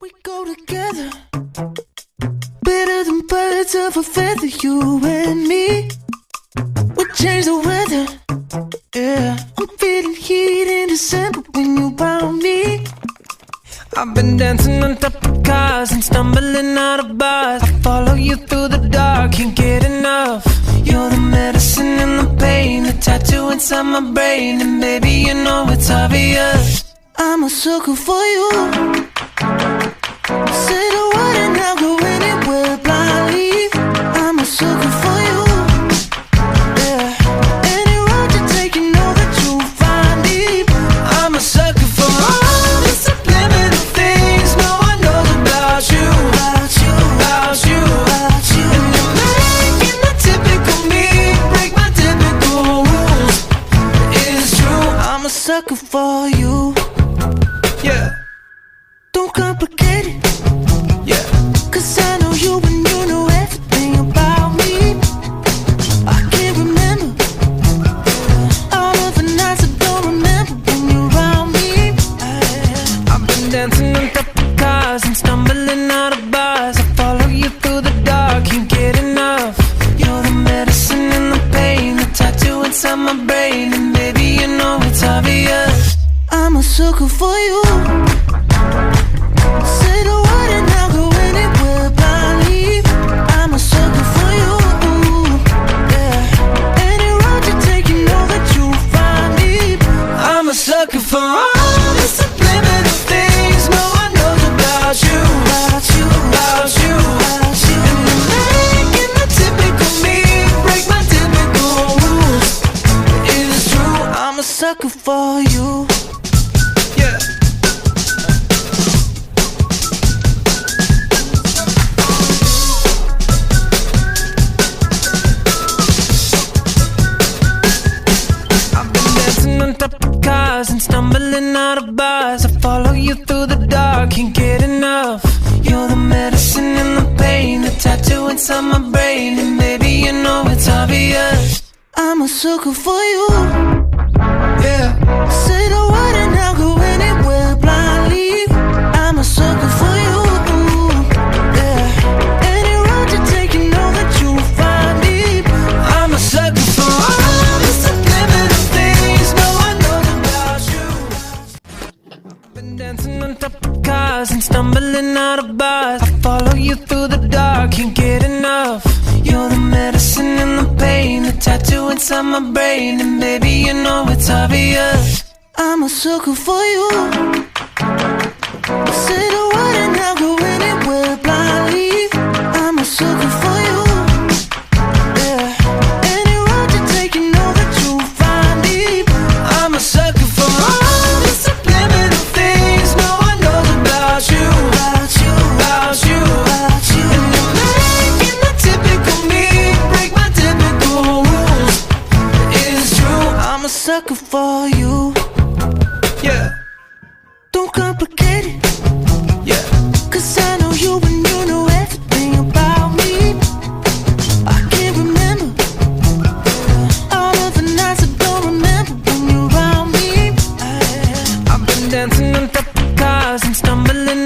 We go together, better than birds of a feather, you and me. We change the weather, yeah. I'm feeling heat in December when you found me. I've been dancing on top of cars and stumbling out of bars. I follow you through the dark, can't get enough. You're the medicine and the pain, the tattoo inside my brain. And baby, you know it's obvious, I'm a sucker for you. Say the word and I'll go anywhere blindly. I'm a sucker for you, yeah. Any road you take, you know that you'll find me. I'm a sucker for all the subliminal things no one knows about you, about you, about you, about you. And you're making the typical me break my typical rules. It's true, I'm a sucker for you, yeah. Don't complicate it, yeah. Cause I know you and you know everything about me. I can't remember all of the nights I don't remember when you're around me. I've been dancing on top of cars and stumbling out of bars. I follow you through the dark, can't get enough. You're the medicine and the pain, the tattoo inside my brain. And baby, you know it's obvious, I'm a sucker for you. Say the word and I'll go anywhere blindly. I'm a sucker for you, yeah. Any road you take, you know that you'll find me. I'm a sucker for all the subliminal things no one knows about you, about you, about you, about you. And you're making the typical me break my typical rules. It's true, I'm a sucker for you, yeah. On top of cars and stumbling out of bars. I follow you through the dark, can't get enough. You're the medicine and the pain, the tattoo inside my brain. And baby, you know it's obvious, I'm a sucker for you, yeah. Say the word and I'll go anywhere blindly. I'm a sucker for you, yeah. Any road you take, you know that you'll find me. I'm a sucker for all the subliminal things no one knows about you. I've been dancing on top of cars and stumbling out of bars. I follow you through the dark, can't get enough. You're the medicine and the pain, the tattoo inside my brain. And baby, you know it's obvious, I'm a sucker for you. Say the word and I'll go anywhere blindly. I'm a sucker for you, yeah. Any road you take, you know that you'll find me. I'm a sucker for all the subliminal things no one knows about you, about you, about you, about you. And you're making the typical me break my typical rules. It's true, I'm a sucker for you, yeah. Don't complicate it, yeah. Cause I know you and you know everything about me. I can't remember all of the nights I don't remember when you're around me. I've been dancing on top of cars and stumbling